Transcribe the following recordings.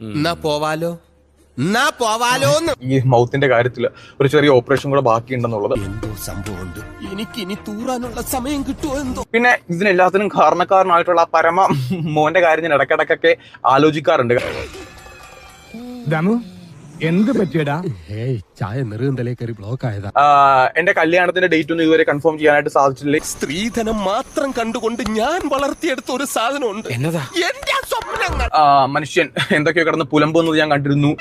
എന്നാ പോവാലോ ഈ മൗത്തിന്റെ കാര്യത്തിൽ ഒരു ചെറിയ ഓപ്പറേഷൻ കൂടെ ബാക്കിയുണ്ടെന്നുള്ളത്. എന്തോ സംഭവമുണ്ട്, എനിക്കിനി തൂറാനുള്ള സമയം കിട്ടുമോ എന്തോ. പിന്നെ ഇതിനെല്ലാത്തിനും കാരണക്കാരനായിട്ടുള്ള ആ പരമ മോന്റെ കാര്യം ഞാൻ ഇടയ്ക്കിടയ്ക്കൊക്കെ ആലോചിക്കാറുണ്ട്. എന്ത് പറ്റിയടാ? ചായ നെറുകന്തലേ കയറി ബ്ലോക്ക് ആയതാ. എന്റെ കല്യാണത്തിന്റെ ഡേറ്റ് ഒന്നും ഇതുവരെ കൺഫേം ചെയ്യാനായിട്ട് സാധിച്ചിട്ടില്ല. സ്ത്രീധനം മാത്രം കണ്ടുകൊണ്ട് ഞാൻ വളർത്തിയെടുത്ത ഒരു സാധനമുണ്ട്. എന്നതാ? എന്റെ സ്വപ്നങ്ങൾ. മനുഷ്യൻ എന്തൊക്കെയോ കിടന്ന് പുലമ്പുന്നത് ഞാൻ കണ്ടിരുന്നു.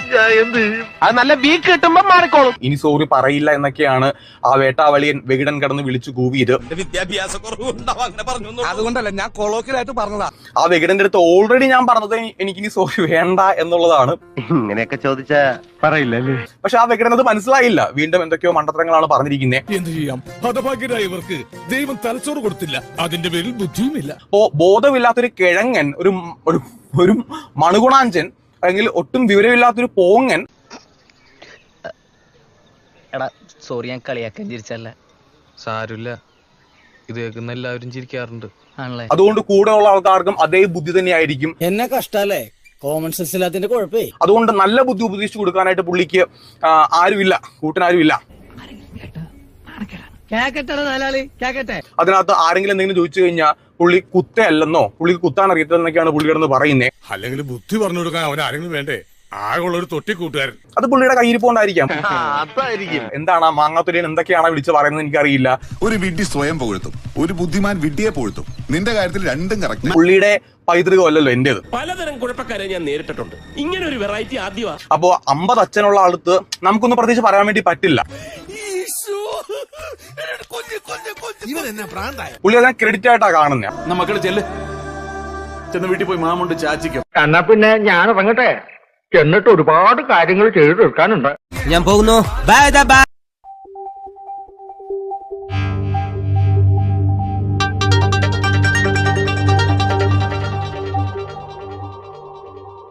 അത് നല്ല വീക്ക് കിട്ടുമ്പോ മാറിക്കോളും. ഇനി സോറി പറയില്ല എന്നൊക്കെയാണ് ആ വേട്ടാവളിയൻ വികടൻ കിടന്ന് വിളിച്ചു കൂവിയത്. വിദ്യാഭ്യാസ കുറവുണ്ടാവും അങ്ങനെ പറഞ്ഞു. അതുകൊണ്ടല്ല, ഞാൻ കൊളോക്കിലായിട്ട് പറഞ്ഞതാ. ആ വികടന്റെ അടുത്ത് ഓൾറെഡി ഞാൻ പറഞ്ഞത് എനിക്കിനി സോറി വേണ്ട എന്നുള്ളതാണ്. ഇങ്ങനെയൊക്കെ ചോദിച്ചാ പറയില്ലല്ലേ. പക്ഷെ ആ വികടൻ അത് മനസ്സിലായില്ല. വീണ്ടും എന്തൊക്കെയോ മണ്ടത്തരങ്ങളാണ് പറഞ്ഞിരിക്കുന്നത്. എന്ത് ചെയ്യാം, ഹതഭാഗ്യരായ ഇവർക്ക് ദൈവം തലച്ചോറ് കൊടുത്തില്ല, അതിന്റെ പേരിൽ ബുദ്ധിയുമില്ല. അപ്പോ ബോധമില്ലാത്തൊരു കിഴങ്ങൻ, ഒരു മണുകുണാഞ്ചൻ, അല്ലെങ്കിൽ ഒട്ടും വിവരമില്ലാത്തൊരു പോങ്ങൻ. എടാ സോറി, ഞാൻ കളിയാക്കാൻ ചിരിച്ചല്ല. സാരമില്ല, ഇത് കേൾക്കുന്ന എല്ലാവരും ചിരിക്കാറുണ്ട്. ആണല്ലേ? അതുകൊണ്ട് കൂടെ ഉള്ള ആൾക്കാർക്കും അതേ ബുദ്ധി തന്നെയായിരിക്കും. എന്നെ കഷ്ടല്ലേ, കോമൺ സെൻസ് ഇല്ലാത്തതിന്റെ കുഴപ്പേ. അതുകൊണ്ട് നല്ല ബുദ്ധി ഉപദേശിച്ചു കൊടുക്കാനായിട്ട് പുള്ളിക്ക് ആരുമില്ല, കൂട്ടിനാരുമില്ല. അതിനകത്ത് ആരെങ്കിലും എന്തെങ്കിലും ചോദിച്ചു കഴിഞ്ഞാൽ പുള്ളി കുത്തയല്ലെന്നോ പുള്ളിക്ക് കുത്താൻ അറിയത്തില്ലെന്നൊക്കെയാണ് പുള്ളി കിടന്ന് പറയുന്നത്. അല്ലെങ്കിൽ ബുദ്ധി പറഞ്ഞു കൊടുക്കാൻ അവൻ ആരെങ്കിലും വേണ്ടേ? ആകെയുള്ള ഒരു തൊട്ടിക്കൂട്ടുകാരൻ. അത് പുള്ളിയുടെ കയ്യിരിപ്പോണ്ടായിരിക്കാം. അതായിരിക്കും. എന്താണ് മാങ്ങാത്തൊലിയൻ എന്തൊക്കെയാണ് വിളിച്ച് പറയുന്നത് എനിക്കറിയില്ല. ഒരു വിഡ്ഢി സ്വയം പുകഴ്ത്തും, ഒരു ബുദ്ധിമാൻ വിഡ്ഢിയെ പുകഴ്ത്തും. നിന്റെ കാര്യത്തിൽ രണ്ടും കറക്റ്റ്. പുള്ളിയുടെ പൈതൃകമല്ലല്ലോ എന്റേത്. പലതരം കുഴപ്പക്കാരെ ഞാൻ നേരിട്ടിട്ടുണ്ട്. ഇങ്ങനെ ഒരു വെറൈറ്റി ആദ്യമാണ്. അപ്പോ 50 അച്ഛനുള്ള അടുത്ത് നമുക്കൊന്നും പ്രത്യേകിച്ച് പറയാൻ വേണ്ടി പറ്റില്ല. പുള്ളി അതിനെ ക്രെഡിറ്റ് ആയിട്ടാ കാണുന്നത്. മക്കള് ചെന്ന് വീട്ടിൽ പോയി മാമുണ്ട് ചാച്ചിക്കും. എന്നാ പിന്നെ ഞാൻ ഇറങ്ങട്ടെ, എന്നിട്ട് ഒരുപാട് കാര്യങ്ങൾ ചെയ്തു തീർക്കാനുണ്ട്. ഞാൻ പോകുന്നു. ബൈ.